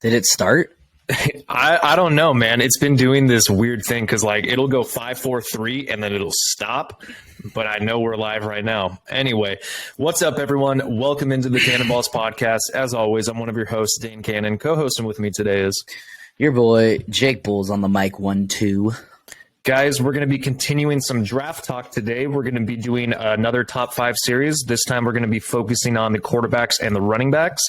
Did it start? I don't know, man. It's been doing this weird thing because like it'll go 5, 4, 3 and then it'll stop. But I know we're live right now. Anyway, what's up, everyone? Welcome into the Cannonballs podcast. As always, I'm one of your hosts, Dane Cannon. Co-hosting with me today is Your boy Jake Bulls on the mic 1-2. Guys, we're going to be continuing some draft talk today. We're going to be doing another top 5 series. This time we're going to be focusing on the quarterbacks and the running backs.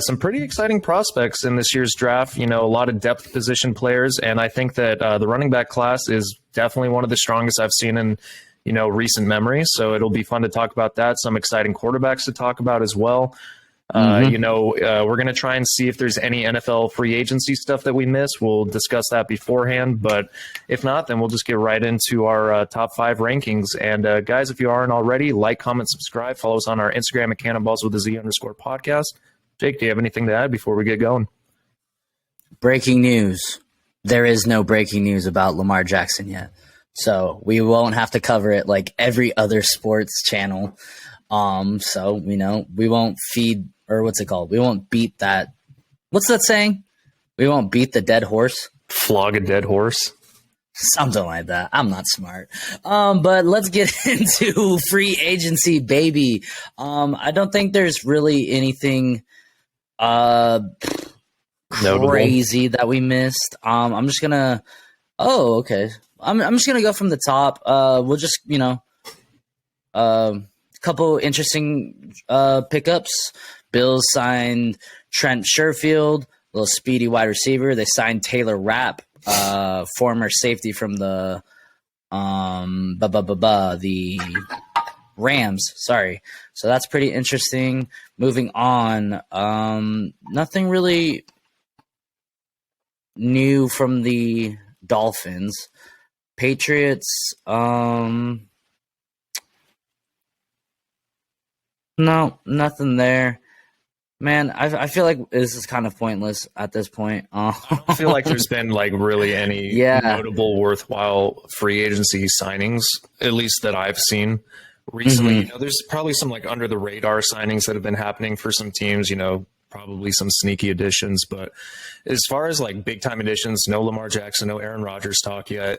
Some pretty exciting prospects in this year's draft. You know, a lot of depth position players, and I think that the running back class is definitely one of the strongest I've seen in, you know, recent memory. So it'll be fun to talk about that. Some exciting quarterbacks to talk about as well. We're going to try and see if there's any NFL free agency stuff that we missed. We'll discuss that beforehand, but if not, then we'll just get right into our top 5 rankings. And guys, if you aren't already, like, comment, subscribe, follow us on our Instagram at Cannonballs with a Z _ podcast. Jake, do you have anything to add before we get going? Breaking news. There is no breaking news about Lamar Jackson yet. So we won't have to cover it like every other sports channel. So, you know, we won't feed, or what's it called? We won't beat that. What's that saying? We won't beat the dead horse. Flog a dead horse. Something like that. I'm not smart. But let's get into free agency, baby. I don't think there's really anything crazy that we missed. I'm just gonna. Oh, okay. I'm just gonna go from the top. We'll just, you know, couple interesting pickups. Bills signed Trent Sherfield, little speedy wide receiver. They signed Taylor Rapp, former safety from the the Rams. Sorry. So that's pretty interesting. Moving on. Nothing really new from the Dolphins. Patriots. No, nothing there. Man, I feel like this is kind of pointless at this point. I don't feel like there's been like really any notable, worthwhile free agency signings, at least that I've seen recently. You know, there's probably some like under the radar signings that have been happening for some teams. You know, probably some sneaky additions, but as far as like big time additions, no Lamar Jackson, no Aaron Rodgers talk yet.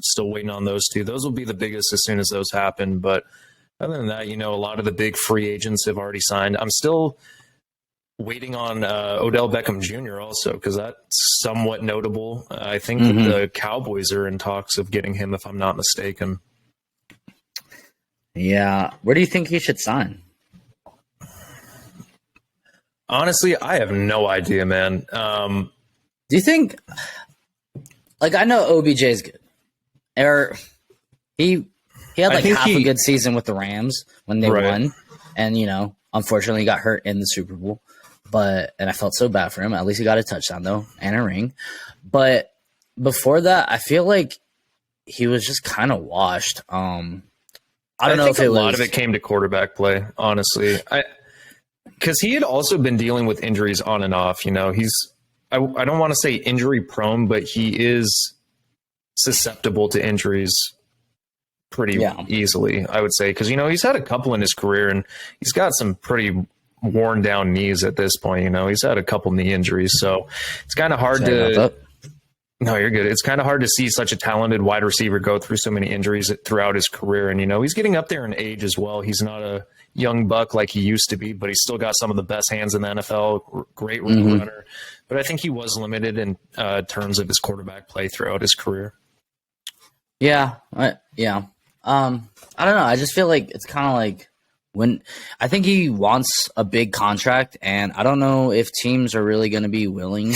Still waiting on those two. Those will be the biggest as soon as those happen, but. Other than that, you know, a lot of the big free agents have already signed. I'm still waiting on Odell Beckham Jr. also because that's somewhat notable. I think that the Cowboys are in talks of getting him, if I'm not mistaken. Yeah. Where do you think he should sign? Honestly, I have no idea, man. Do you think – like, I know OBJ is good. He had like half a good season with the Rams when they won. And, you know, unfortunately he got hurt in the Super Bowl. And I felt so bad for him. At least he got a touchdown, though, and a ring. But before that, I feel like he was just kind of washed. I don't know if a lot of it came to quarterback play, honestly. Because he had also been dealing with injuries on and off. You know, I don't want to say injury prone, but he is susceptible to injuries pretty easily, I would say, because, you know, he's had a couple in his career and he's got some pretty worn down knees at this point. You know, he's had a couple knee injuries, so it's kind of hard to. No, you're good. It's kind of hard to see such a talented wide receiver go through so many injuries throughout his career. And, you know, he's getting up there in age as well. He's not a young buck like he used to be, but he's still got some of the best hands in the NFL, great runner. But I think he was limited in terms of his quarterback play throughout his career. Yeah. I don't know. I just feel like it's kind of like when I think he wants a big contract, and I don't know if teams are really going to be willing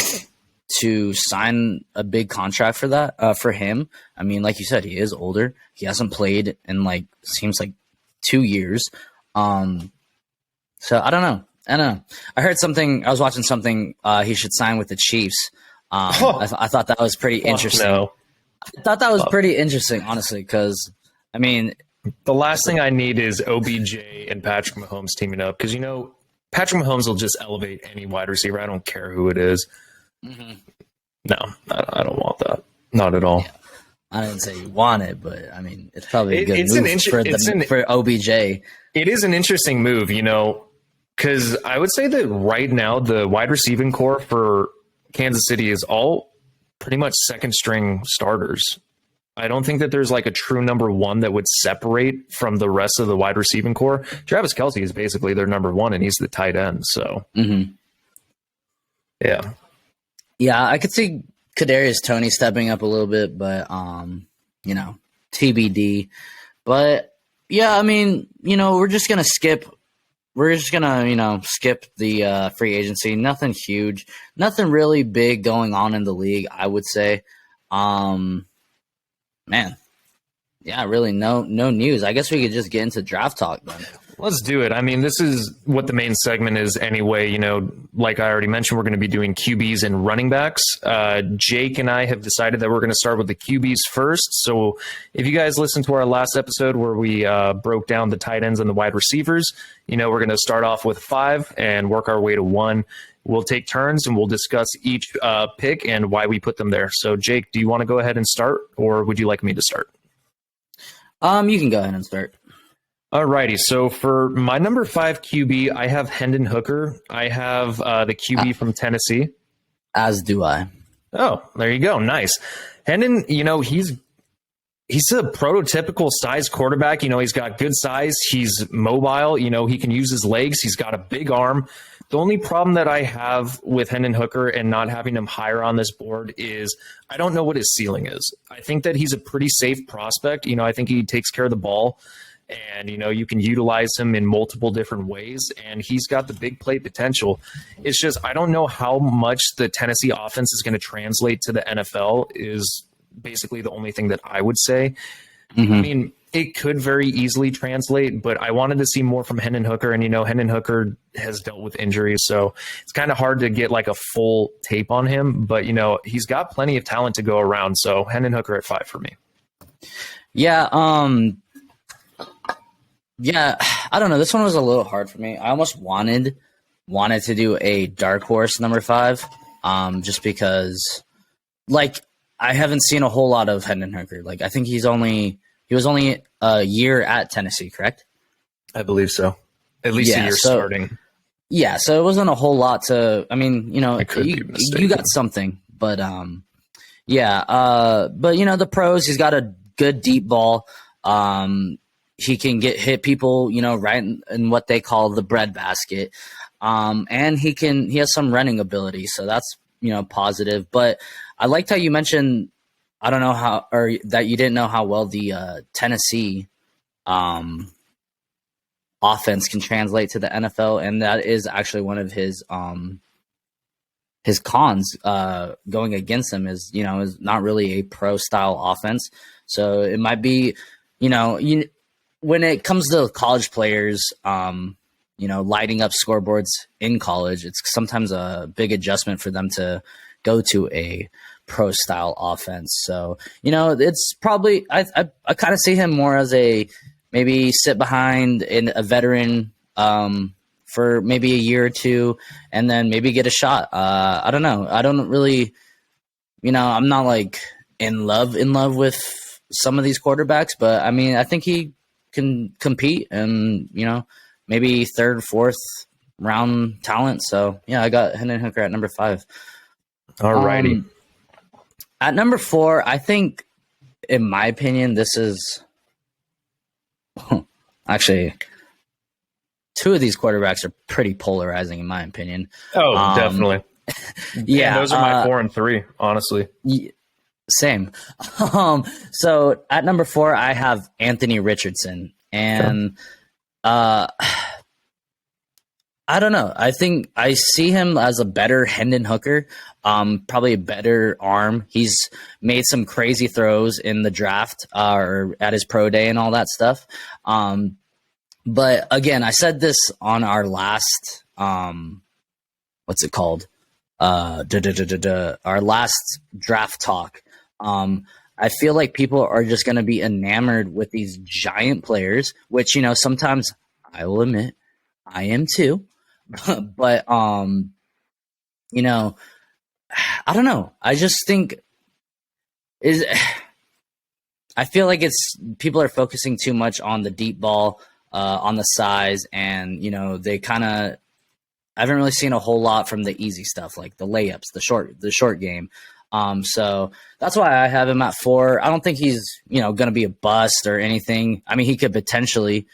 to sign a big contract for that, for him. I mean, like you said, he is older. He hasn't played in like, seems like 2 years. So I don't know. I heard something, I was watching something, he should sign with the Chiefs. I thought that was pretty interesting. No. I thought that was pretty interesting, honestly, because I mean, the last thing I need is OBJ and Patrick Mahomes teaming up because, you know, Patrick Mahomes will just elevate any wide receiver. I don't care who it is. No, I don't want that. Not at all. Yeah. I didn't say you want it, but I mean, it's probably a good move for OBJ. It is an interesting move, you know, because I would say that right now the wide receiving core for Kansas City is all pretty much second string starters. I don't think that there's like a true number one that would separate from the rest of the wide receiving core. Travis Kelce is basically their number one, and he's the tight end. So, yeah. Yeah, I could see Kadarius Toney stepping up a little bit, but TBD. But yeah, I mean, we're just gonna skip the free agency. Nothing huge, nothing really big going on in the league, I would say. Man, yeah, really no news. I guess we could just get into draft talk then. Let's do it. I mean, this is what the main segment is anyway. Like I already mentioned, we're going to be doing QBs and running backs. Jake and I have decided that we're going to start with the QBs first. So if you guys listened to our last episode where we broke down the tight ends and the wide receivers, we're going to start off with 5 and work our way to 1. We'll take turns and we'll discuss each pick and why we put them there. So Jake, do you want to go ahead and start, or would you like me to start? You can go ahead and start. Alrighty, so for my number 5 QB, I have Hendon Hooker. I have the QB from Tennessee. As do I. Oh, there you go. Nice. Hendon, he's a prototypical size quarterback. He's got good size. He's mobile. He can use his legs. He's got a big arm. The only problem that I have with Hendon Hooker and not having him higher on this board is I don't know what his ceiling is. I think that he's a pretty safe prospect. I think he takes care of the ball. And, you can utilize him in multiple different ways, and he's got the big play potential. It's just I don't know how much the Tennessee offense is going to translate to the NFL is basically the only thing that I would say. I mean, it could very easily translate, but I wanted to see more from Hendon Hooker, and, Hendon Hooker has dealt with injuries, so it's kind of hard to get like a full tape on him, but, he's got plenty of talent to go around, so Hendon Hooker at 5 for me. Yeah, Yeah, I don't know. This one was a little hard for me. I almost wanted to do a dark horse number 5, just because, like, I haven't seen a whole lot of Hendon Hooker. Like, I think he was only a year at Tennessee, correct? I believe so. At least a year starting. Yeah, so it wasn't a whole lot to. I mean, you got something, but but the pros. He's got a good deep ball. He can hit people, right in what they call the breadbasket. And he has some running ability. So that's, positive. But I liked how you mentioned, I don't know how, or that you didn't know how well the Tennessee offense can translate to the NFL. And that is actually one of his cons going against him is not really a pro style offense. So it might be, when it comes to college players, lighting up scoreboards in college, it's sometimes a big adjustment for them to go to a pro style offense. So, it's probably, I kind of see him more as a maybe sit behind in a veteran for maybe a year or two and then maybe get a shot. I don't know. I don't really, I'm not like in love with some of these quarterbacks, but I mean, I think he can compete and, maybe 3rd, 4th round talent. So yeah, I got Hendon Hooker at number 5. All righty. At number 4, I think, in my opinion, this is actually 2 of these quarterbacks are pretty polarizing, in my opinion. Oh, definitely. Yeah, those are my 4 and 3, honestly. Same. So at number 4, I have Anthony Richardson, and I don't know. I think I see him as a better Hendon Hooker, probably a better arm. He's made some crazy throws in the draft or at his pro day and all that stuff. But again, I said this on our last, what's it called? Our last draft talk. I feel like people are just going to be enamored with these giant players, which, sometimes I will admit I am too. But, I don't know. I just think I feel like people are focusing too much on the deep ball, on the size, and, they kind of I haven't really seen a whole lot from the easy stuff, like the layups, the short game. So that's why I have him at 4. I don't think he's, going to be a bust or anything. I mean, he could potentially,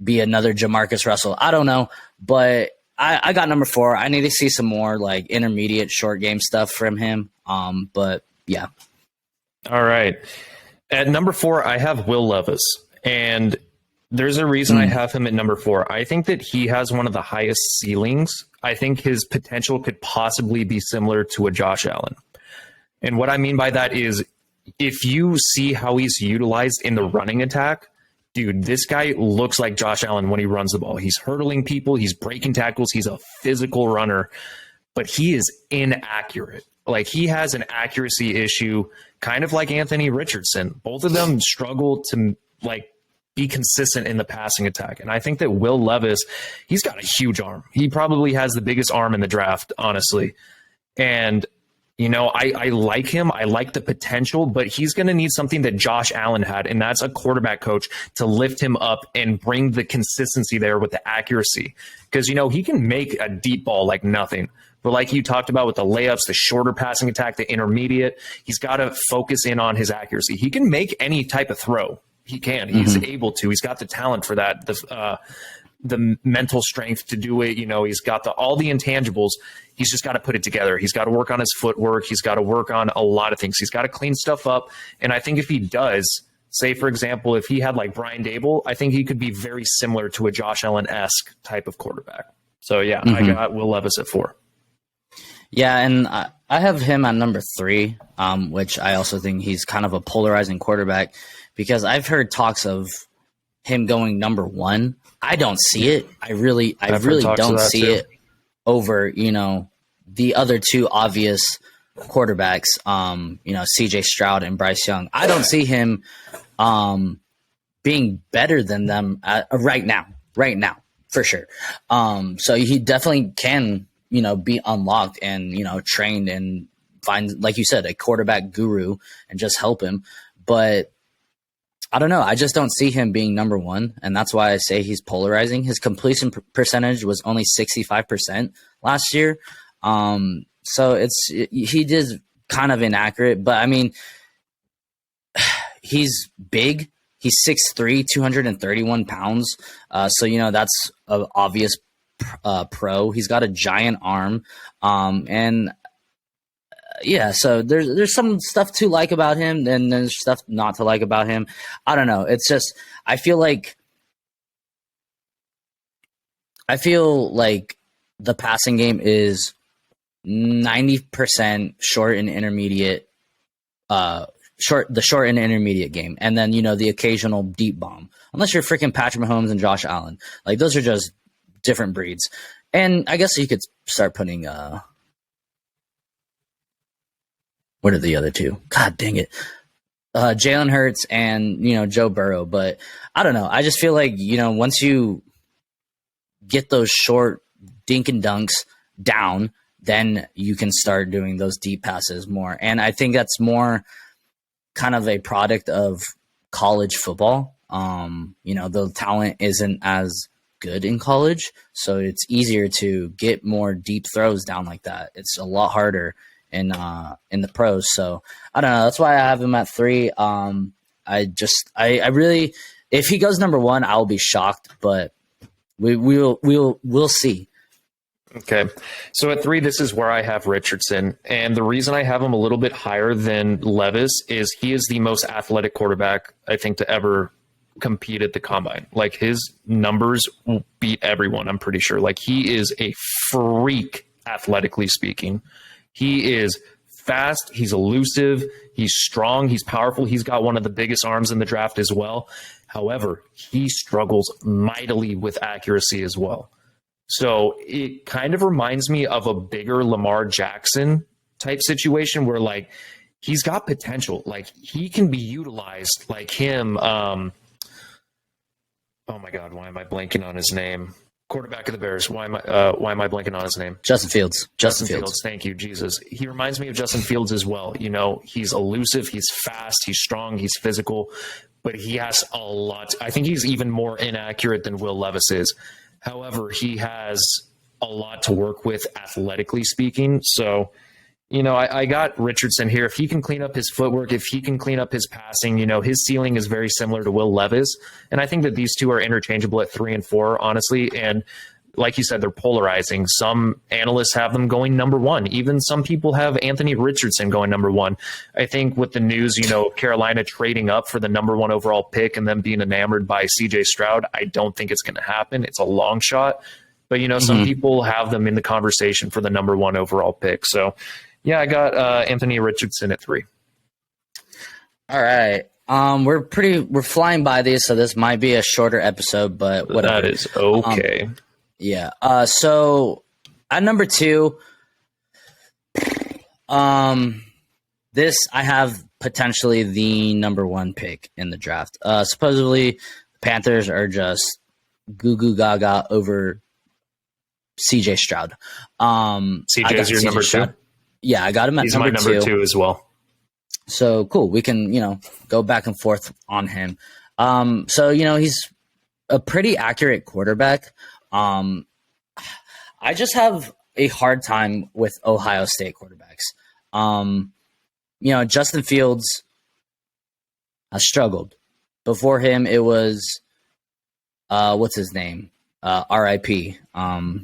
be another Jamarcus Russell. I don't know, but I got number 4. I need to see some more like intermediate short game stuff from him. But yeah. All right. At number 4, I have Will Levis, and there's a reason I have him at number 4. I think that he has one of the highest ceilings. I think his potential could possibly be similar to a Josh Allen. And what I mean by that is if you see how he's utilized in the running attack, dude, this guy looks like Josh Allen when he runs the ball. He's hurdling people, he's breaking tackles, he's a physical runner, but he is inaccurate. Like, he has an accuracy issue, kind of like Anthony Richardson. Both of them struggle to be consistent in the passing attack. And I think that Will Levis, he's got a huge arm. He probably has the biggest arm in the draft, honestly. And, I like him. I like the potential, but he's going to need something that Josh Allen had, and that's a quarterback coach to lift him up and bring the consistency there with the accuracy. Because, he can make a deep ball like nothing. But like you talked about with the layups, the shorter passing attack, the intermediate, he's got to focus in on his accuracy. He can make any type of throw. He can. He's able to. He's got the talent for that. The mental strength to do it. He's got all the intangibles. He's just got to put it together. He's got to work on his footwork. He's got to work on a lot of things. He's got to clean stuff up. And I think if he does, say, for example, if he had like Brian Dable, I think he could be very similar to a Josh Allen-esque type of quarterback. So, yeah, I got Will Levis at 4. Yeah, and I have him at number 3, which I also think he's kind of a polarizing quarterback because I've heard talks of him going number 1. I don't see it. I really don't see it over, the other 2 obvious quarterbacks, CJ Stroud and Bryce Young. I don't see him being better than them right now, for sure. So he definitely can, be unlocked and, trained and find, like you said, a quarterback guru and just help him. But I don't know. I just don't see him being number 1. And that's why I say he's polarizing. His completion percentage was only 65% last year. So he did kind of inaccurate, but I mean, he's big. He's 6'3", 231 pounds. So, that's an obvious pro. He's got a giant arm. And yeah, so there's some stuff to like about him, and there's stuff not to like about him. I don't know. It's just I feel like the passing game is 90% short and intermediate, the short and intermediate game, and then the occasional deep bomb. Unless you're freaking Patrick Mahomes and Josh Allen, like those are just different breeds. And I guess you could start putting what are the other 2? God dang it. Jalen Hurts and, Joe Burrow. But I don't know. I just feel like, once you get those short dink and dunks down, then you can start doing those deep passes more. And I think that's more kind of a product of college football. The talent isn't as good in college, so it's easier to get more deep throws down like that. It's a lot harder in the pros. So I don't know. That's why I have him at 3. I really, if he goes number 1, I'll be shocked, but we'll see. Okay. So at 3, this is where I have Richardson. And the reason I have him a little bit higher than Levis is he is the most athletic quarterback, I think, to ever compete at the combine. Like, his numbers will beat everyone, I'm pretty sure. Like, he is a freak, athletically speaking. He is fast. He's elusive. He's strong. He's powerful. He's got one of the biggest arms in the draft as well. However, he struggles mightily with accuracy as well. So it kind of reminds me of a bigger Lamar Jackson type situation where, like, he's got potential. Like, he can be utilized like him. Oh my God, why am I blanking on his name? Quarterback of the Bears. Why am I blanking on his name? Justin Fields. Justin Fields. Thank you, Jesus. He reminds me of Justin Fields as well. He's elusive. He's fast. He's strong. He's physical. But he has a lot. I think he's even more inaccurate than Will Levis is. However, he has a lot to work with athletically speaking. So, I got Richardson here. If he can clean up his footwork, if he can clean up his passing, his ceiling is very similar to Will Levis. And I think that these two are interchangeable at 3 and 4, honestly. And like you said, they're polarizing. Some analysts have them going number 1. Even some people have Anthony Richardson going number 1. I think with the news, Carolina trading up for the number 1 overall pick and them being enamored by CJ Stroud, I don't think it's going to happen. It's a long shot. But, some people have them in the conversation for the number 1 overall pick. So, yeah, I got Anthony Richardson at 3. All right. We're flying by these, so this might be a shorter episode, but whatever. That is okay. Yeah. So at number 2, this I have potentially the number 1 pick in the draft. Supposedly the Panthers are just goo goo gaga over CJ Stroud. CJ is your number 2? Yeah, I got him at He's number 2. He's my number 2 as well. So cool. We can, go back and forth on him. So, he's a pretty accurate quarterback. I just have a hard time with Ohio State quarterbacks. Justin Fields has struggled. Before him, it was, what's his name? RIP. I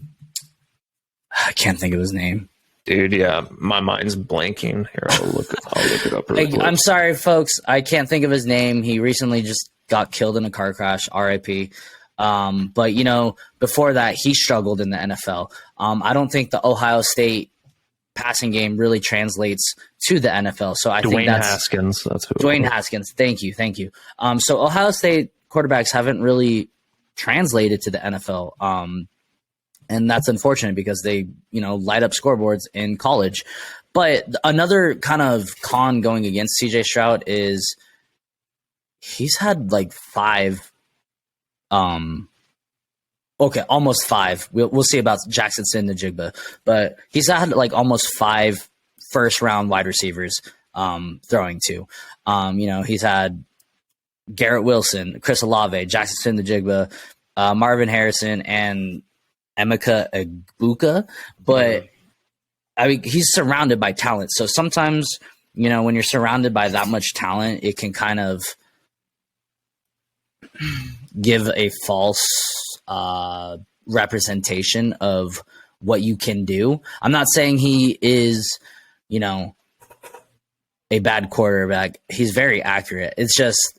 can't think of his name. Dude, yeah, my mind's blanking. Here, I'll look it up real quick. I'm sorry, folks. I can't think of his name. He recently just got killed in a car crash, RIP. But, before that, he struggled in the NFL. I don't think the Ohio State passing game really translates to the NFL. So I think that's Haskins. That's who. Dwayne Haskins. Thank you. So Ohio State quarterbacks haven't really translated to the NFL. And that's unfortunate because they, light up scoreboards in college. But another kind of con going against CJ Stroud is he's had like 5 almost 5. We'll see about Jackson Najigba, but he's had like almost 5 first-round wide receivers throwing to. He's had Garrett Wilson, Chris Olave, Jackson Najigba, Marvin Harrison, and Emeka Egbuka. But I mean, he's surrounded by talent. So sometimes, when you're surrounded by that much talent, it can kind of give a false representation of what you can do. I'm not saying he is, a bad quarterback. He's very accurate. It's just,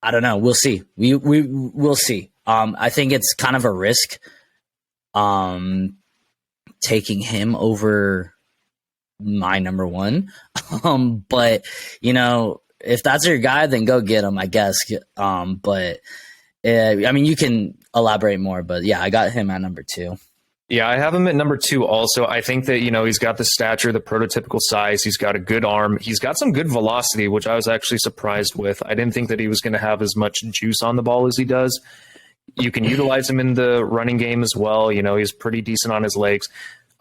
I don't know. We'll see. We'll see. I think it's kind of a risk taking him over my number 1. But, if that's your guy, then go get him, I guess. But you can elaborate more, but yeah, I got him at number 2. Yeah, I have him at number 2 also. I think that, he's got the stature, the prototypical size. He's got a good arm. He's got some good velocity, which I was actually surprised with. I didn't think that he was going to have as much juice on the ball as he does. You can utilize him in the running game as well. He's pretty decent on his legs.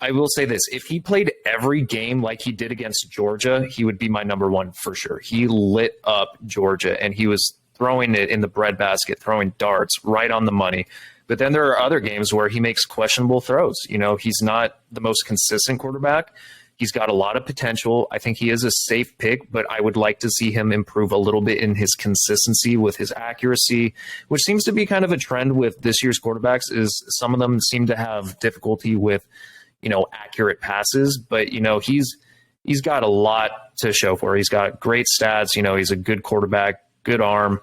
I will say this. If he played every game like he did against Georgia, he would be my number 1 for sure. He lit up Georgia, and he was throwing it in the breadbasket, throwing darts right on the money. But then there are other games where he makes questionable throws. He's not the most consistent quarterback. He's got a lot of potential. I think he is a safe pick, but I would like to see him improve a little bit in his consistency with his accuracy, which seems to be kind of a trend with this year's quarterbacks. Is some of them seem to have difficulty with, accurate passes, but he's got a lot to show for. He's got great stats. He's a good quarterback, good arm,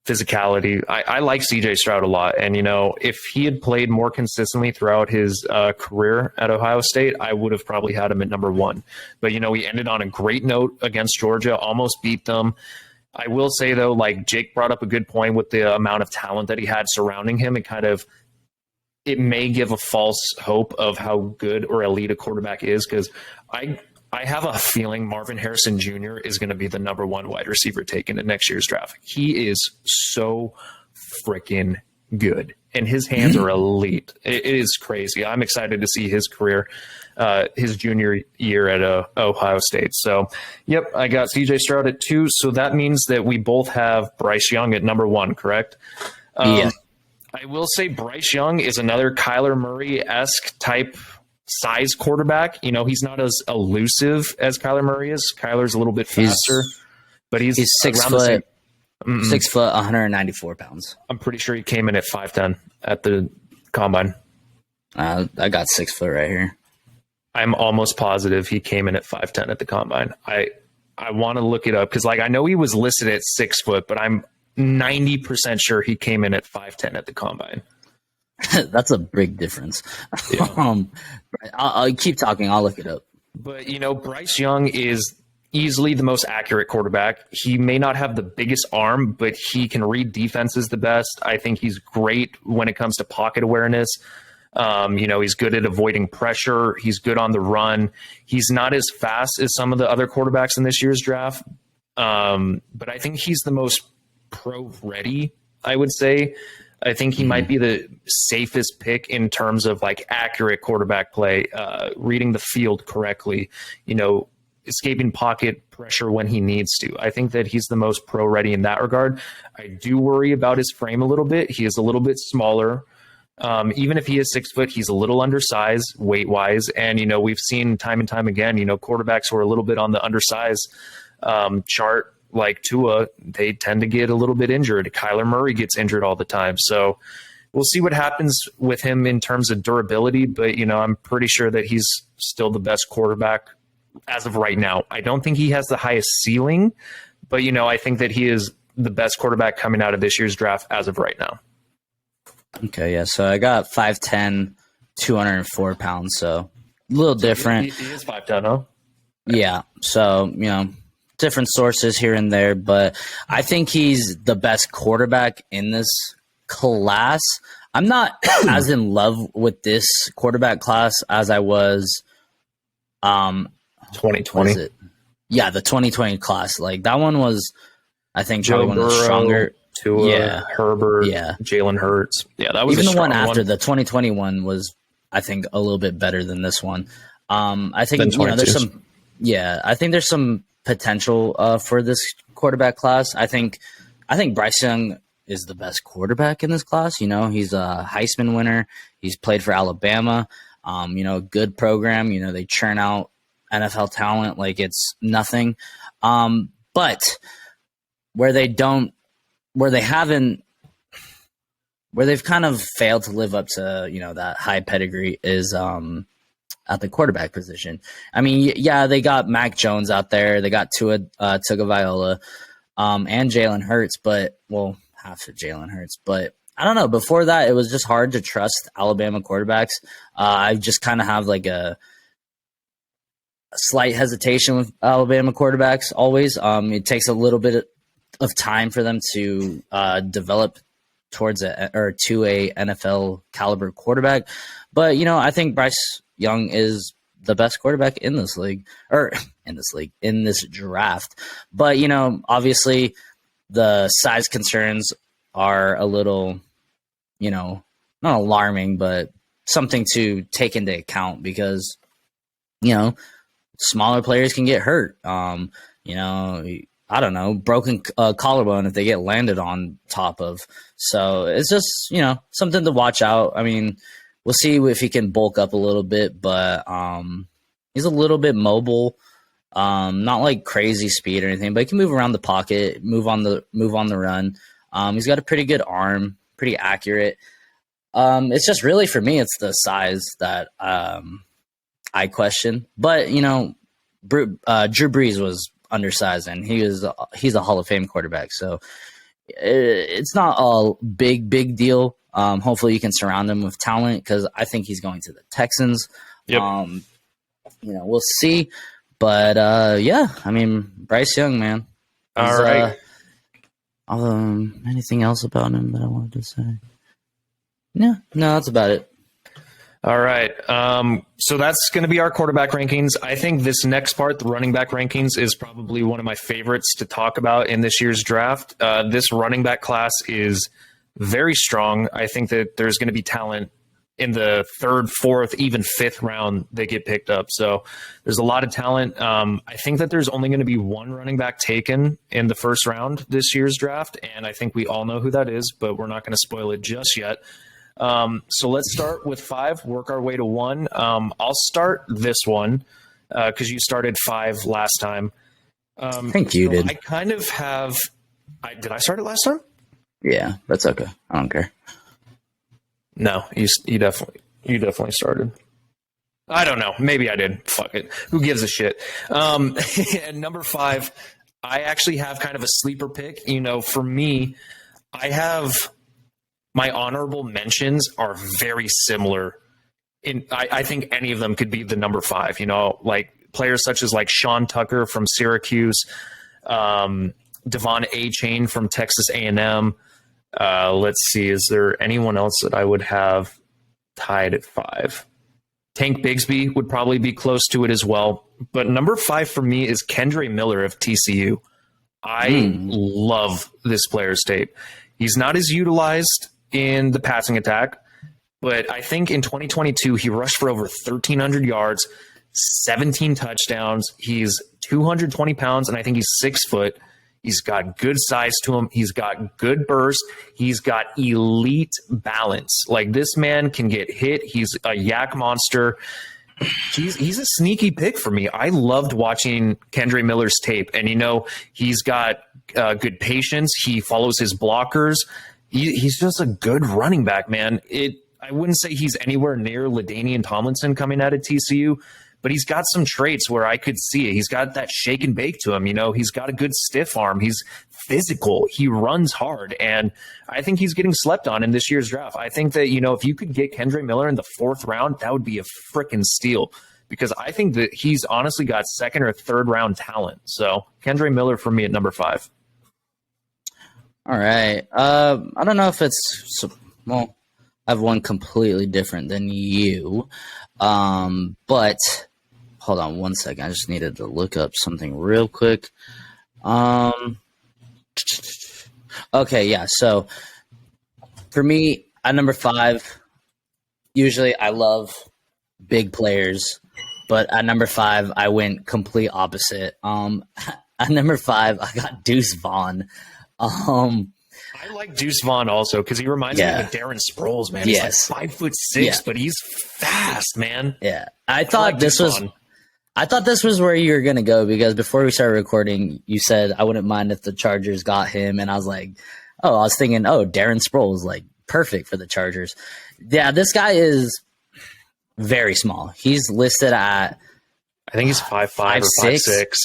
physicality. I like CJ Stroud a lot. And, if he had played more consistently throughout his career at Ohio State, I would have probably had him at number 1. But, he ended on a great note against Georgia, almost beat them. I will say, though, like Jake brought up a good point with the amount of talent that he had surrounding him. It may give a false hope of how good or elite a quarterback is, because I have a feeling Marvin Harrison Jr. is going to be the number 1 wide receiver taken in next year's draft. He is so freaking good, and his hands are elite. It is crazy. I'm excited to see his career, his junior year at Ohio State. So, yep, I got CJ Stroud at 2. So that means that we both have Bryce Young at number 1, correct? Yeah. I I will say Bryce Young is another Kyler Murray-esque type size quarterback. You know, he's not as elusive as Kyler Murray is. Kyler's a little bit faster, but he's 6 around the same. foot, 6 foot, 194 pounds. I'm pretty sure he came in at 5'10" at the combine. I got 6 foot right here. I'm almost positive he came in at 5'10" at the combine. I want to look it up because, like, I know he was listed at 6 foot, but I'm 90% sure he came in at 5'10" at the combine. That's a big difference. Yeah. I'll keep talking. I'll look it up. But, you know, Bryce Young is easily the most accurate quarterback. He may not have the biggest arm, but he can read defenses the best. I think he's great when it comes to pocket awareness. You know, he's good at avoiding pressure. He's good on the run. He's not as fast as some of the other quarterbacks in this year's draft. But I think he's the most pro ready, I would say. I think he might be the safest pick in terms of like accurate quarterback play, reading the field correctly, you know, escaping pocket pressure when he needs to. I think that he's the most pro ready in that regard. I do worry about his frame a little bit. He is a little bit smaller. Even if he is 6 foot, he's a little undersized weight wise. And, you know, we've seen time and time again, you know, quarterbacks who are a little bit on the undersized chart, like Tua, they tend to get a little bit injured. Kyler Murray gets injured all the time. So we'll see what happens with him in terms of durability. But, you know, I'm pretty sure that he's still the best quarterback as of right now. I don't think he has the highest ceiling, but, you know, I think that he is the best quarterback coming out of this year's draft as of right now. Okay, yeah. So I got 5'10", 204 pounds. So a little different. He is 5'10", huh? Yeah. So, you know, different sources here and there, but I think he's the best quarterback in this class. I'm not as in love with this quarterback class as I was 2020. Yeah, the 2020 class. Like that one was, I think, Joe probably one of the stronger. Tua, Herbert, yeah, Jalen Hurts. Yeah, that was even the one after the 2021 was, I think, a little bit better than this one. I think, you know, there's some. Yeah, I think there's some potential for this quarterback class. I think Bryce Young is the best quarterback in this class. You know, he's a Heisman winner. He's played for Alabama. You know, good program. You know, they churn out NFL talent like it's nothing. But where they've kind of failed to live up to, you know, that high pedigree is at the quarterback position. I mean, yeah, they got Mac Jones out there. They got Tua Tagovailoa, and Jalen Hurts, but, well, half of Jalen Hurts. But I don't know. Before that, it was just hard to trust Alabama quarterbacks. I just kind of have like a slight hesitation with Alabama quarterbacks always. It takes a little bit of time for them to develop towards to a NFL caliber quarterback. But, you know, I think Bryce Young is the best quarterback in this draft. But, you know, obviously the size concerns are a little, you know, not alarming, but something to take into account because, you know, smaller players can get hurt. You know, I don't know, broken collarbone if they get landed on top of. So it's just, you know, something to watch out. I mean, we'll see if he can bulk up a little bit, but he's a little bit mobile. Not like crazy speed or anything, but he can move around the pocket, move on the run. He's got a pretty good arm, pretty accurate. It's just really, for me, it's the size that I question. But, you know, Drew Brees was undersized, and he's a Hall of Fame quarterback. So it's not a big deal. Hopefully you can surround him with talent because I think he's going to the Texans. Yep. You know, we'll see. But, yeah, I mean, Bryce Young, man. All right. Anything else about him that I wanted to say? No, that's about it. All right. So that's going to be our quarterback rankings. I think this next part, the running back rankings, is probably one of my favorites to talk about in this year's draft. This running back class is very strong. I think that there's going to be talent in the third, fourth, even fifth round, they get picked up. So there's a lot of talent. I think that there's only going to be one running back taken in the first round this year's draft, and I think we all know who that is, but we're not going to spoil it just yet. So let's start with 5, work our way to 1. I'll start this one because you started 5 last time. I think you did. I kind of have. Did I start it last time? Yeah, that's okay. I don't care. No, you definitely started. I don't know. Maybe I did. Fuck it. Who gives a shit? At number 5, I actually have kind of a sleeper pick. You know, for me, I have my honorable mentions are very similar. I think any of them could be the number 5. You know, like players such as like Sean Tucker from Syracuse, Devon Achane from Texas A&M. Let's see. Is there anyone else that I would have tied at 5? Tank Bigsby would probably be close to it as well. But number 5 for me is Kendre Miller of TCU. I love this player's tape. He's not as utilized in the passing attack, but I think in 2022, he rushed for over 1,300 yards, 17 touchdowns. He's 220 pounds, and I think he's 6 foot. He's got good size to him. He's got good burst. He's got elite balance. Like, this man can get hit. He's a yak monster. He's a sneaky pick for me. I loved watching Kendre Miller's tape. And, you know, he's got good patience. He follows his blockers. He's just a good running back, man. I wouldn't say he's anywhere near LaDainian Tomlinson coming out of TCU, but he's got some traits where I could see it. He's got that shake and bake to him. You know, he's got a good stiff arm. He's physical. He runs hard. And I think he's getting slept on in this year's draft. I think that, you know, if you could get Kendre Miller in the 4th round, that would be a freaking steal, because I think that he's honestly got 2nd or 3rd round talent. So Kendre Miller for me at number 5. All right. I don't know if it's, well, I have one completely different than you. But hold on one second. I just needed to look up something real quick. Okay, yeah. So for me, at number 5, usually I love big players, but at number 5, I went complete opposite. At number 5, I got Deuce Vaughn. I like Deuce Vaughn also because he reminds me of Darren Sproles, man. He's like 5'6", but he's fast, man. Yeah, I thought this was where you were gonna go, because before we started recording, you said I wouldn't mind if the Chargers got him, and I was like, I was thinking, Darren Sproles, like, perfect for the Chargers. Yeah, this guy is very small. He's listed at, I think he's 5'5" or 5'6".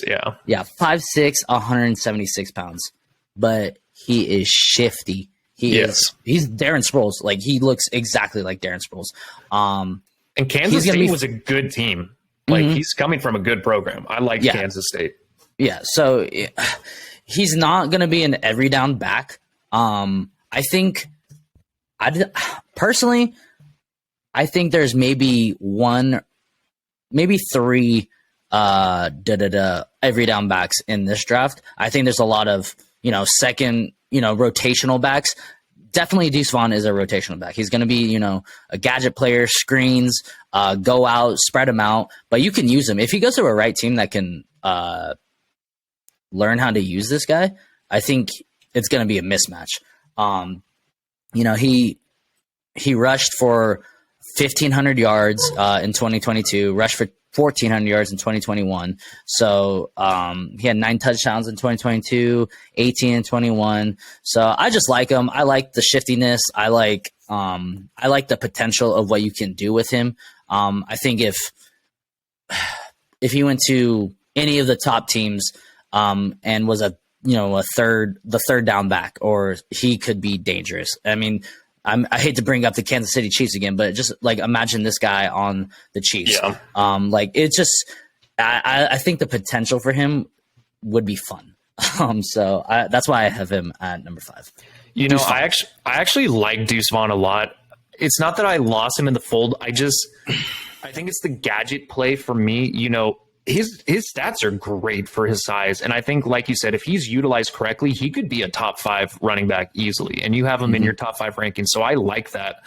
Yeah, 5'6", 176 pounds. But he is shifty. He's Darren Sproles. Like, he looks exactly like Darren Sproles. And Kansas State was a good team. Like, he's coming from a good program. I like Kansas State. Yeah, so he's not going to be an every down back. I think, personally, I think there's maybe 3 every down backs in this draft. I think there's a lot of, second, rotational backs. Definitely Deuce Vaughn is a rotational back. He's going to be, a gadget player, screens, go out, spread him out. But you can use him. If he goes to a right team that can learn how to use this guy, I think it's going to be a mismatch. He rushed for 1,500 yards in 2022, rushed for 1,400 yards in 2021. So he had 9 touchdowns in 2022, 18 in 21. So I just like him. I like the shiftiness. I like the potential of what you can do with him. I think if he went to any of the top teams and was the third down back, or he could be dangerous. I mean, I hate to bring up the Kansas City Chiefs again, but just like imagine this guy on the Chiefs. Yeah. I think the potential for him would be fun. So that's why I have him at number 5. I actually like Deuce Vaughn a lot. It's not that I lost him in the fold. I think it's the gadget play for me. His stats are great for his size. And I think, like you said, if he's utilized correctly, he could be a top 5 running back easily. And you have him in your top 5 rankings. So I like that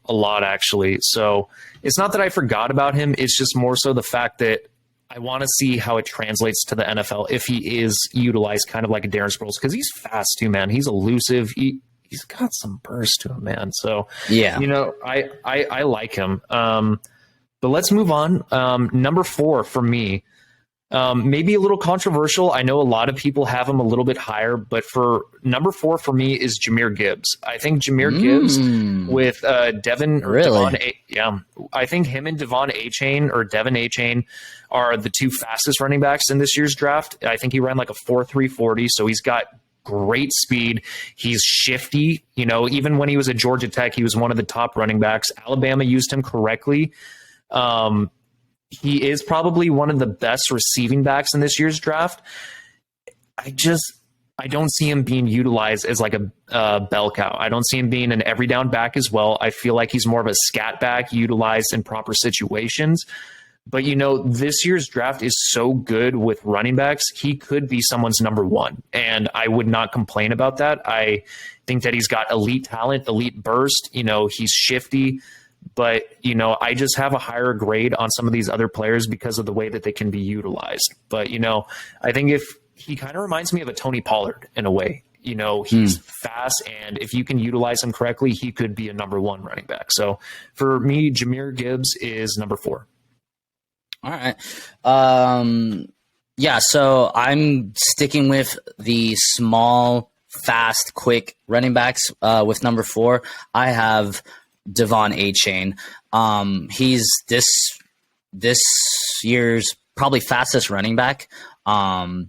a lot, actually. So it's not that I forgot about him. It's just more so the fact that I want to see how it translates to the NFL if he is utilized kind of like a Darren Sproles, because he's fast too, man. He's elusive. He's got some burst to him, man. So, Yeah. I like him. But let's move on. Number 4 for me, maybe a little controversial. I know a lot of people have him a little bit higher, but for number 4 for me is Jahmyr Gibbs. I think Jahmyr Gibbs with Devin, Really? I think him and Devon Achane are the 2 fastest running backs in this year's draft. I think he ran like a 4.340, so he's got great speed. He's shifty. Even when he was at Georgia Tech, he was one of the top running backs. Alabama used him correctly. He is probably one of the best receiving backs in this year's draft. I don't see him being utilized as like a bell cow. I don't see him being an every down back as well. I feel like he's more of a scat back utilized in proper situations. But, this year's draft is so good with running backs. He could be someone's number 1, and I would not complain about that. I think that he's got elite talent, elite burst. He's shifty. But, I just have a higher grade on some of these other players because of the way that they can be utilized. But, I think if he kind of reminds me of a Tony Pollard in a way. He's fast, and if you can utilize him correctly, he could be a number 1 running back. So for me, Jahmyr Gibbs is number 4. All right. Yeah, so I'm sticking with the small, fast, quick running backs with number 4. I have Devon Achane. He's this year's probably fastest running back. They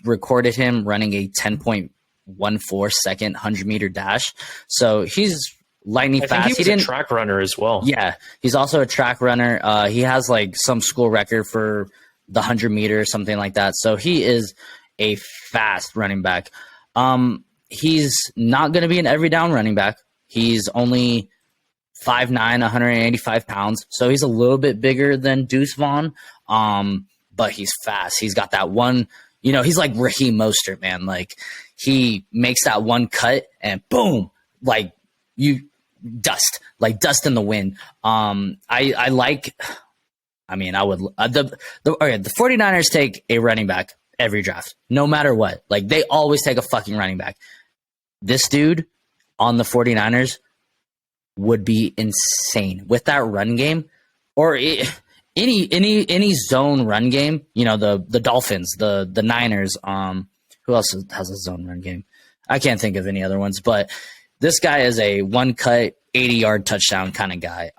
recorded him running a 10.14 second 100-meter dash. So he's lightning fast. Think he was a track runner as well. Yeah, he's also a track runner. He has like some school record for the 100-meter or something like that. So he is a fast running back. He's not going to be an every down running back. He's only 5'9", 185 pounds. So he's a little bit bigger than Deuce Vaughn. But he's fast. He's got that one, he's like Raheem Mostert, man. Like he makes that one cut and boom, like dust in the wind. The 49ers take a running back every draft, no matter what. Like they always take a fucking running back. This dude on the 49ers would be insane with that run game, or any zone run game. The Dolphins, the Niners. Who else has a zone run game? I can't think of any other ones, but this guy is a one cut 80-yard touchdown kind of guy.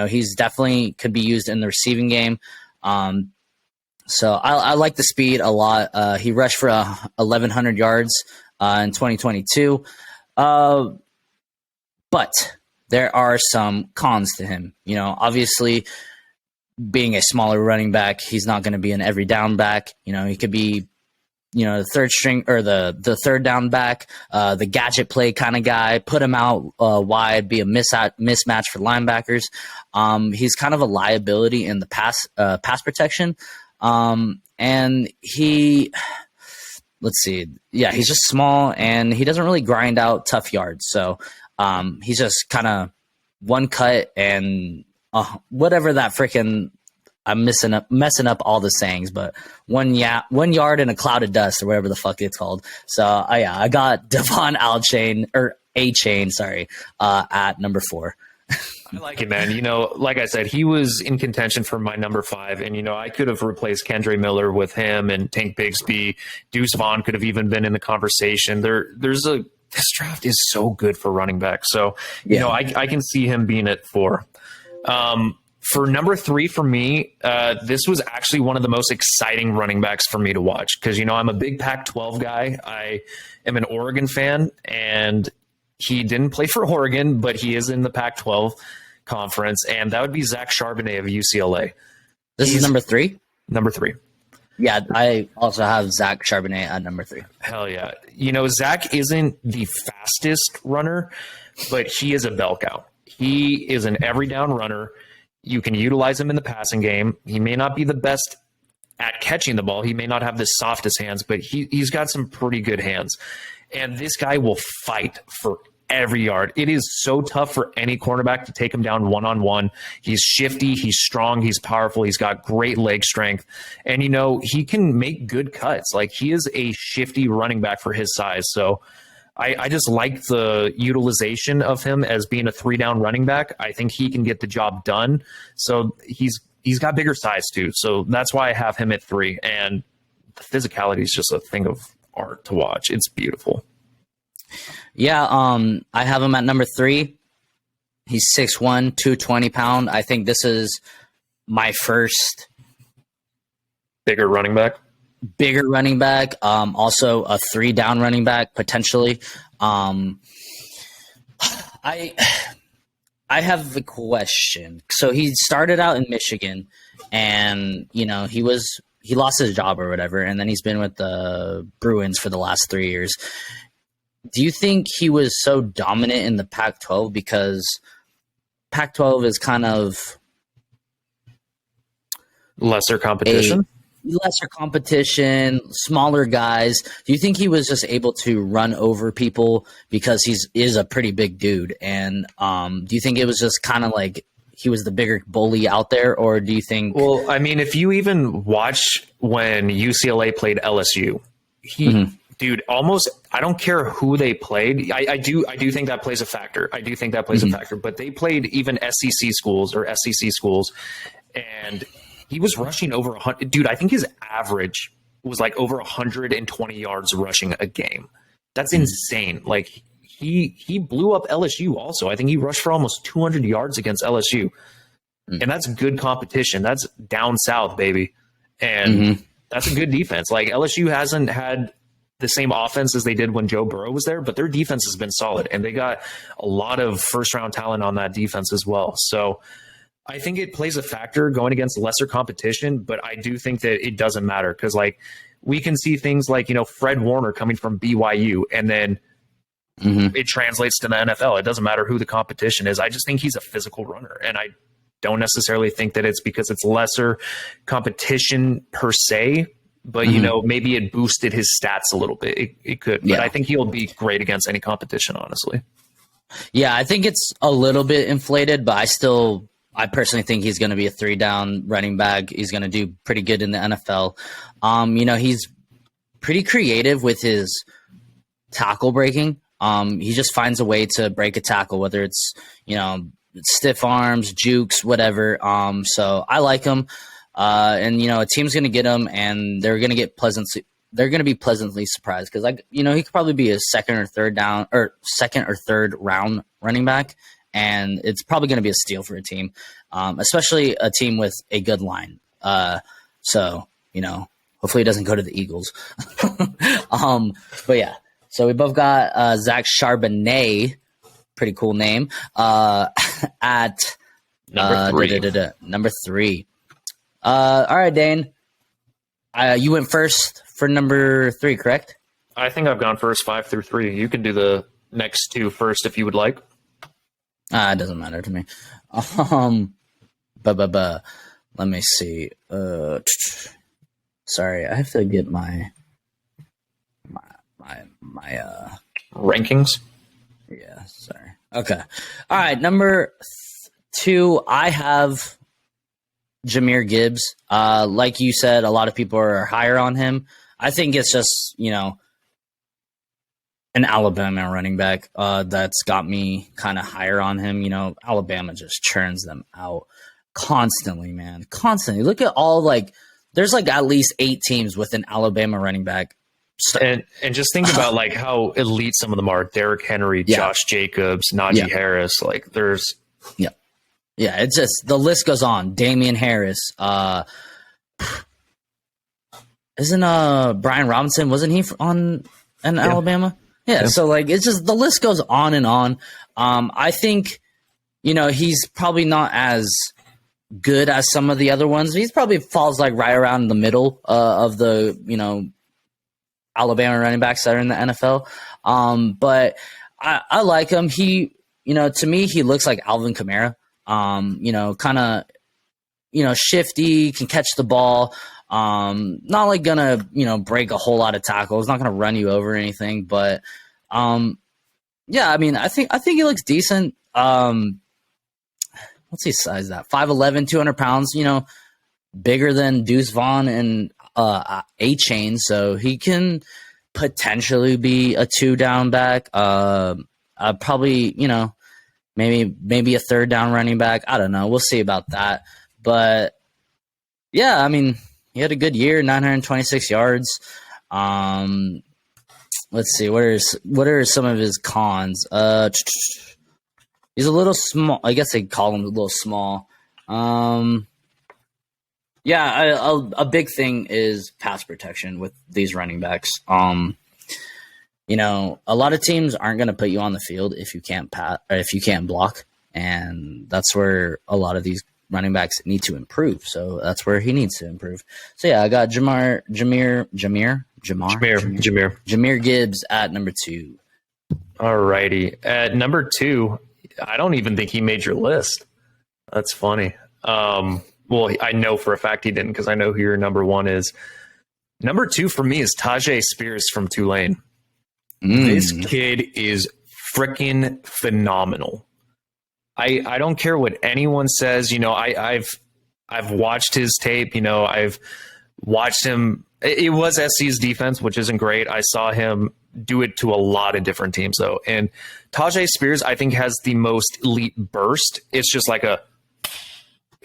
He's definitely could be used in the receiving game. So I like the speed a lot. He rushed for 1,100 yards in 2022. But there are some cons to him. Obviously, being a smaller running back, he's not going to be an every down back. He could be, the third string or the third down back, the gadget play kind of guy. Put him out wide, be a mismatch for linebackers. He's kind of a liability in the pass protection. And let's see. Yeah, he's just small and he doesn't really grind out tough yards. So he's just kind of one cut and whatever that freaking I'm messing up all the sayings, but 1 yard in a cloud of dust or whatever the fuck it's called. So I got Devon Achane at number 4. I like it, man. Like I said, he was in contention for my number 5, and I could have replaced Kendre Miller with him and Tank Bigsby. Deuce Vaughn could have even been in the conversation. This draft is so good for running back. So I can see him being at 4. For number 3 for me, this was actually one of the most exciting running backs for me to watch because, I'm a big Pac-12 guy. I am an Oregon fan, and he didn't play for Oregon, but he is in the Pac-12 conference, and that would be Zach Charbonnet of UCLA. He's number 3? Number 3. Yeah, I also have Zach Charbonnet at number 3. Hell yeah. Zach isn't the fastest runner, but he is a bell cow. He is an every down runner. You can utilize him in the passing game. He may not be the best at catching the ball. He may not have the softest hands, but he's got some pretty good hands. And this guy will fight for every yard. It is so tough for any cornerback to take him down one-on-one. He's shifty, he's strong, he's powerful, he's got great leg strength, and he can make good cuts. Like, he is a shifty running back for his size. So I just like the utilization of him as being a 3-down running back. I think he can get the job done. So he's got bigger size too. So that's why I have him at 3. And the physicality is just a thing of art to watch. It's beautiful. Yeah, I have him at number 3. He's 6'1", 220 pound. I think this is my first Bigger running back. Also a 3-down running back potentially. I have a question. So he started out in Michigan, and he lost his job or whatever, and then he's been with the Bruins for the last 3 years. Do you think he was so dominant in the Pac-12 because Pac-12 is kind of lesser competition? Lesser competition, smaller guys. Do you think he was just able to run over people because is a pretty big dude? And do you think it was just kind of like he was the bigger bully out there, or do you think? Well, I mean, if you even watch when UCLA played LSU, dude, almost I don't care who they played. I do think that plays a factor. I do think that plays a factor. But they played even SEC schools, and he was rushing over 100. Dude, I think his average was like over 120 yards rushing a game. That's insane. Like, he blew up LSU also. I think he rushed for almost 200 yards against LSU. And that's good competition. That's down south, baby. And that's a good defense. Like, LSU hasn't had the same offense as they did when Joe Burrow was there, but their defense has been solid. And they got a lot of first-round talent on that defense as well. So I think it plays a factor going against lesser competition, but I do think that it doesn't matter because, like, we can see things like, Fred Warner coming from BYU, and then it translates to the NFL. It doesn't matter who the competition is. I just think he's a physical runner, and I don't necessarily think that it's because it's lesser competition per se, but, maybe it boosted his stats a little bit. It could, but I think he'll be great against any competition, honestly. Yeah, I think it's a little bit inflated, but I personally think he's going to be a 3-down running back. He's going to do pretty good in the NFL. He's pretty creative with his tackle breaking. He just finds a way to break a tackle, whether it's, stiff arms, jukes, whatever. So I like him. And a team's going to get him, and they're going to be pleasantly surprised because, he could probably be a second or third round running back. And it's probably going to be a steal for a team, especially a team with a good line. So, hopefully it doesn't go to the Eagles. But yeah, so we both got Zach Charbonnet, pretty cool name, at number 3. All right, Dane. You went first for number 3, correct? I think I've gone first 5 through 3. You can do the next 2 first if you would like. It doesn't matter to me. Let me see. Sorry, I have to get my rankings. Yeah, sorry. Okay. All right, number 2, I have Jahmyr Gibbs. Like you said, a lot of people are higher on him. I think it's just, an Alabama running back that's got me kind of higher on him. Alabama just churns them out constantly, man. Constantly. Look at there's at least 8 teams with an Alabama running back. And just think about how elite some of them are. Derrick Henry, Josh Jacobs, Najee Harris. There's Yeah, it's just the list goes on. Damian Harris. Isn't Brian Robinson, wasn't he on Alabama? Yeah, so it's just the list goes on and on. I think, he's probably not as good as some of the other ones. He probably falls right around the middle of the, Alabama running backs that are in the NFL. But I like him. He, to me, he looks like Alvin Kamara. Kind of, shifty, can catch the ball. Not gonna, break a whole lot of tackles, not gonna run you over or anything, but Yeah, I mean, I think he looks decent. What's his size? That 5'11", 200 pounds. You know, bigger than Deuce Vaughn and A Chain, so he can potentially be a 2 down back. Probably, you know, maybe a 3rd down running back. I don't know. We'll see about that. But yeah, I mean, he had a good year, 926 yards. Let's see, what are some of his cons? He's a little small. I guess they call him a little small. Yeah, a big thing is pass protection with these running backs. You know, a lot of teams aren't going to put you on the field if you can't or if you can't block, and that's where a lot of these running backs need to improve. So that's where he needs to improve. So yeah, I got Jahmyr Gibbs at number 2. All righty. At number 2, I don't even think he made your list. That's funny. Well, I know for a fact he didn't because I know who your number 1 is. Number 2 for me is Tyjae Spears from Tulane. This kid is freaking phenomenal. I don't care what anyone says. You know, I've watched his tape. You know, I've watched him. It was SC's defense, which isn't great. I saw him do it to a lot of different teams, though. And Tyjae Spears, I think, has the most elite burst. It's just like and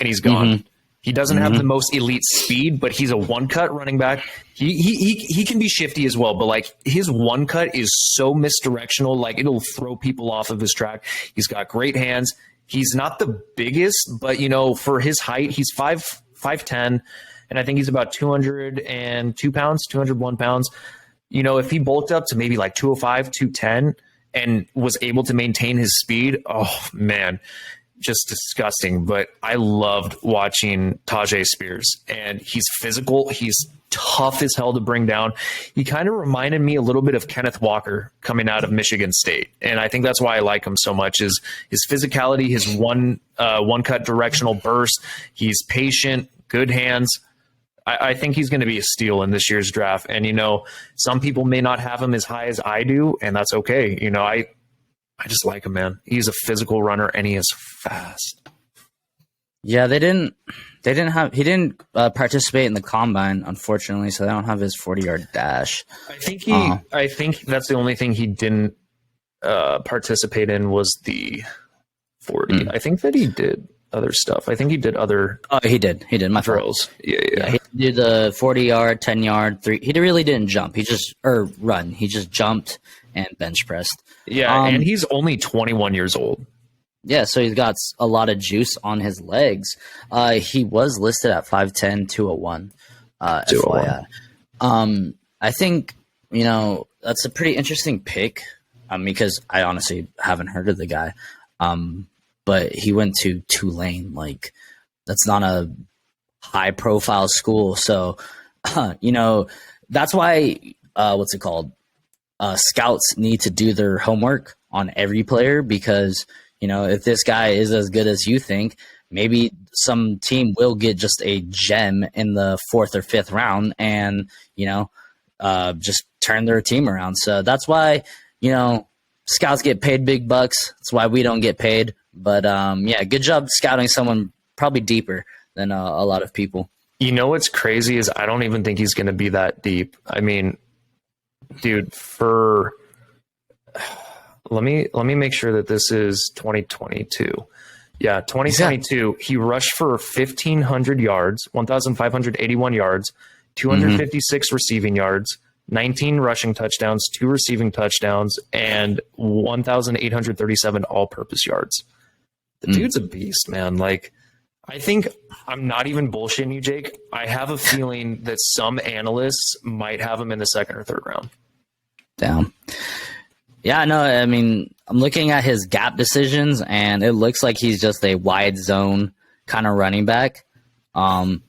he's gone. Mm-hmm. He doesn't have the most elite speed, but he's a one-cut running back. He can be shifty as well, but like his one-cut is so misdirectional, like it'll throw people off of his track. He's got great hands. He's not the biggest, but you know, for his height, he's 5'10", and I think he's about 202 pounds, 201 pounds. You know, if he bulked up to maybe like 205, 210, and was able to maintain his speed, oh man, just disgusting. But I loved watching Tyjae Spears, and he's physical. He's tough as hell to bring down. He kind of reminded me a little bit of Kenneth Walker coming out of Michigan State. And I think that's why I like him so much is his physicality, his one cut directional burst. He's patient, good hands. I think he's going to be a steal in this year's draft. And, you know, some people may not have him as high as I do, and that's okay. You know, I just like him, man. He's a physical runner, and he is fast. Yeah, he didn't participate in the combine, unfortunately, so they don't have his 40-yard dash. I think that's the only thing he didn't participate in was the 40. I think that he did other stuff. I think he did other. Oh, he did. My drills. Yeah. He did the 40-yard, 10-yard, 3. He really didn't jump. Run. He just jumped and bench pressed. Yeah, and he's only 21 years old. Yeah, so he's got a lot of juice on his legs. He was listed at 5'10", 201. FYI. I think, you know, that's a pretty interesting pick because I honestly haven't heard of the guy. But he went to Tulane. Like, that's not a high-profile school. So, you know, that's why, scouts need to do their homework on every player because – you know, if this guy is as good as you think, maybe some team will get just a gem in the 4th or 5th round and, you know, just turn their team around. So that's why, you know, scouts get paid big bucks. That's why we don't get paid. But, yeah, good job scouting someone probably deeper than a lot of people. You know what's crazy is I don't even think he's going to be that deep. I mean, dude, Let me make sure that this is 2022. Yeah, 2022. He rushed for 1,500 yards, 1,581 yards, 256 receiving yards, 19 rushing touchdowns, 2 receiving touchdowns, and 1,837 all-purpose yards. The dude's a beast, man. Like, I think I'm not even bullshitting you, Jake. I have a feeling that some analysts might have him in the 2nd or 3rd round. Damn. Yeah, no, I mean, I'm looking at his gap decisions, and it looks like he's just a wide zone kind of running back. He had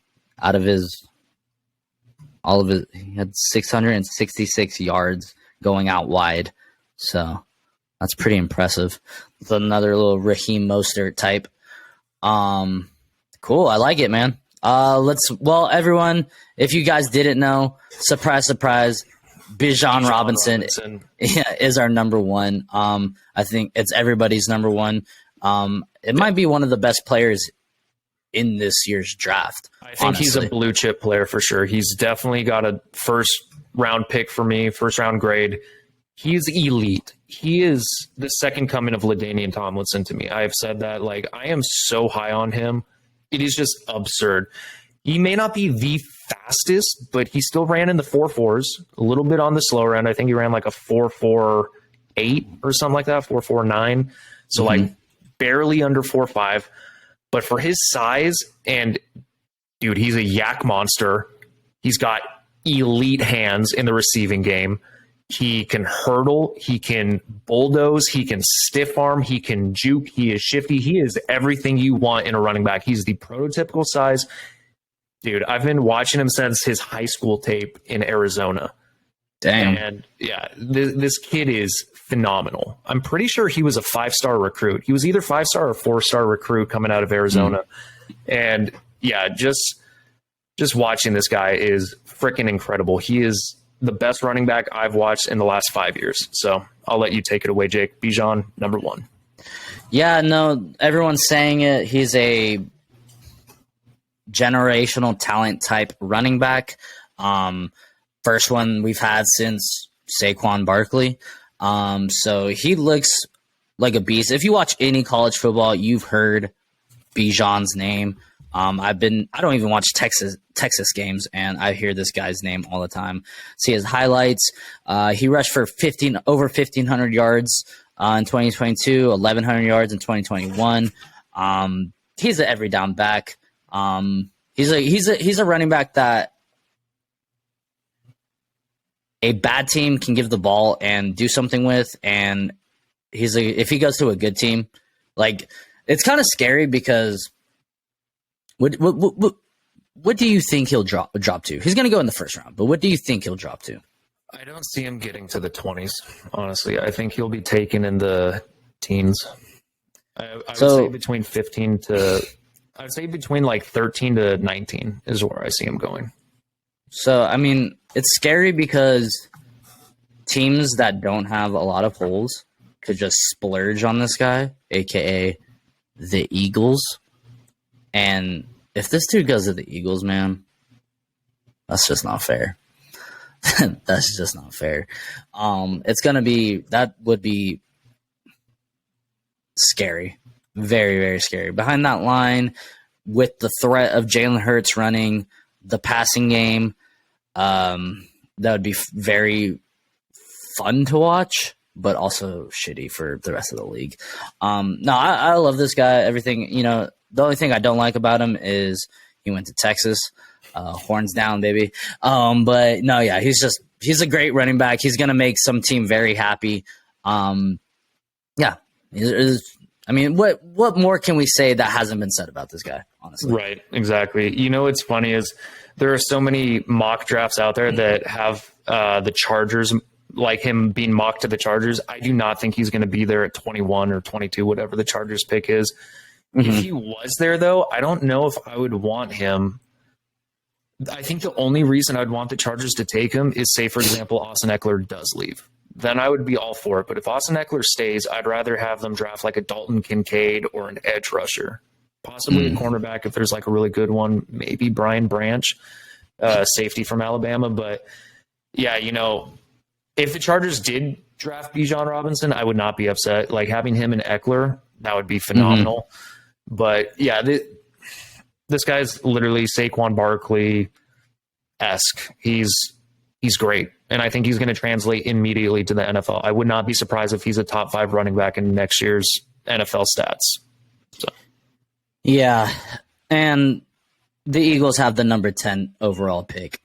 666 yards going out wide, so that's pretty impressive. With another little Raheem Mostert type. Cool, I like it, man. Everyone, if you guys didn't know, surprise, Bijan Robinson is our number one. I think it's everybody's number one. It might be one of the best players in this year's draft. I think he's a blue chip player for sure. He's definitely got a first round pick for me, first round grade. He's elite. He is the second coming of LaDainian Tomlinson to me. I have said that. Like, I am so high on him. It is just absurd. He may not be the fastest, but he still ran in the 4.4s, a little bit on the slower end. I think he ran like a 4.48 or something like that, 4.49. So like barely under 4.5. But for his size, and dude, he's a yak monster. He's got elite hands in the receiving game. He can hurdle. He can bulldoze. He can stiff arm. He can juke. He is shifty. He is everything you want in a running back. He's the prototypical size. Dude, I've been watching him since his high school tape in Arizona. Damn. And yeah, this kid is phenomenal. I'm pretty sure he was a 5-star recruit. He was either 5-star or 4-star recruit coming out of Arizona. And yeah, just watching this guy is freaking incredible. He is the best running back I've watched in the last 5 years. So I'll let you take it away, Jake. Bijan, number one. Yeah, no, everyone's saying it. He's a generational talent type running back. First one we've had since Saquon Barkley. So he looks like a beast. If you watch any college football, you've heard Bijan's name. I don't even watch Texas games, and I hear this guy's name all the time. See his highlights. He rushed for over 1,500 yards in 2022, 1,100 yards in 2021. He's an every down back. He's a running back that a bad team can give the ball and do something with, and if he goes to a good team, like, it's kind of scary because what do you think he'll drop to? He's going to go in the first round, but what do you think he'll drop to? I don't see him getting to the 20s, honestly. I think he'll be taken in the teens. I would say between 15 to, I would say between like 13 to 19 is where I see him going. So, I mean, it's scary because teams that don't have a lot of holes could just splurge on this guy, aka the Eagles. And if this dude goes to the Eagles, man, that's just not fair. That's just not fair. That would be scary. Very, very scary. Behind that line, with the threat of Jalen Hurts running the passing game, that would be very fun to watch, but also shitty for the rest of the league. No, I love this guy. Everything, the only thing I don't like about him is he went to Texas. Horns down, baby. But no, yeah, he's a great running back. He's gonna make some team very happy. Yeah. I mean, what more can we say that hasn't been said about this guy, honestly? Right, exactly. What's funny is there are so many mock drafts out there that have the Chargers, like him being mocked to the Chargers. I do not think he's going to be there at 21 or 22, whatever the Chargers pick is. Mm-hmm. If he was there, though, I don't know if I would want him. I think the only reason I'd want the Chargers to take him is, say, for example, Austin Eckler does leave. Then I would be all for it. But if Austin Eckler stays, I'd rather have them draft like a Dalton Kincaid or an edge rusher. Possibly a cornerback if there's like a really good one. Maybe Brian Branch, safety from Alabama. But yeah, if the Chargers did draft Bijan Robinson, I would not be upset. Like having him and Eckler, that would be phenomenal. Mm-hmm. But yeah, this guy's literally Saquon Barkley-esque. He's great. And I think he's going to translate immediately to the NFL. I would not be surprised if he's a top 5 running back in next year's NFL stats. So. Yeah. And the Eagles have the number 10 overall pick.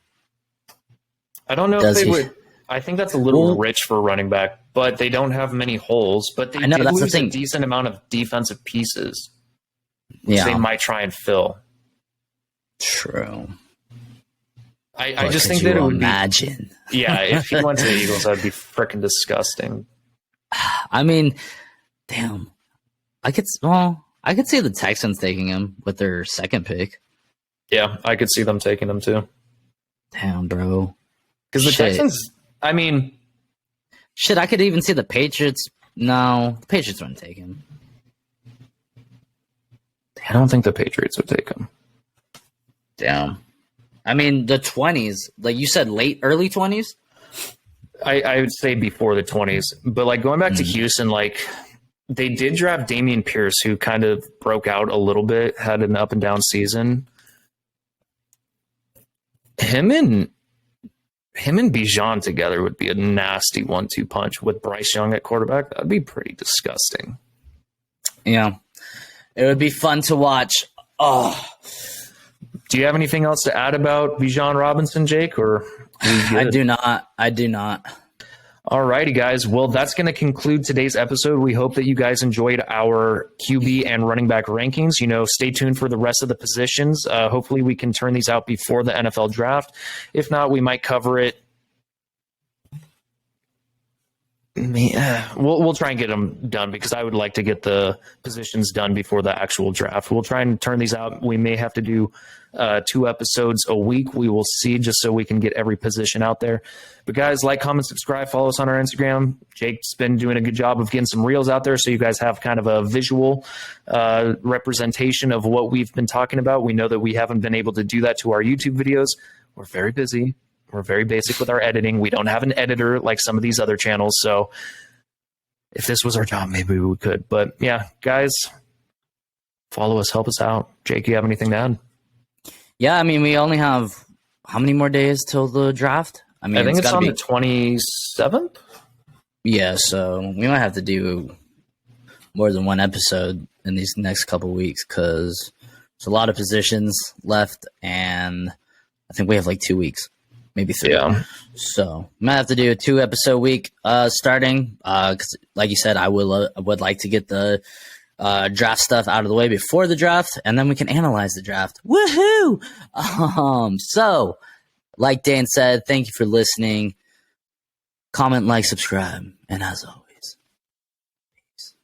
I don't know if they would. I think that's a little rich for a running back, but they don't have many holes. But they did lose a decent amount of defensive pieces, which they might try and fill. True. I just think that it would imagine. Yeah, if he went to the Eagles, that'd be freaking disgusting. I mean, damn. I could see the Texans taking him with their second pick. Yeah, I could see them taking him too. Damn, bro. Because the Texans, I mean, shit, I could even see the Patriots. No, the Patriots wouldn't take him. I don't think the Patriots would take him. Damn. I mean, the 20s, like you said, early 20s? I would say before the 20s. But like going back to Houston, like they did draft Dameon Pierce, who kind of broke out a little bit, had an up and down season. Him and Bijan together would be a nasty 1-2 punch with Bryce Young at quarterback. That'd be pretty disgusting. Yeah. It would be fun to watch. Oh. Do you have anything else to add about Bijan Robinson, Jake? Or I do not. All righty, guys. Well, that's going to conclude today's episode. We hope that you guys enjoyed our QB and running back rankings. Stay tuned for the rest of the positions. Hopefully we can turn these out before the NFL draft. If not, we might cover it. We'll try and get them done because I would like to get the positions done before the actual draft. We'll try and turn these out. We may have to do 2 episodes a week. We will see, just so we can get every position out there. But guys, like, comment, subscribe, follow us on our Instagram. Jake's been doing a good job of getting some reels out there so you guys have kind of a visual representation of what we've been talking about. We know that we haven't been able to do that to our YouTube videos. We're very busy. We're very basic with our editing. We don't have an editor like some of these other channels. So if this was our job, maybe we could. But yeah, guys, follow us, help us out. Jake, you have anything to add? Yeah, I mean, we only have how many more days till the draft? I think it's on the 27th. Yeah, so we might have to do more than one episode in these next couple of weeks because there's a lot of positions left, and I think we have like 2 weeks. Maybe 3. Yeah. So might have to do a 2-episode week starting. Because like you said, I would like to get the draft stuff out of the way before the draft, and then we can analyze the draft. Woohoo! So, like Dan said, thank you for listening. Comment, like, subscribe, and as always, peace.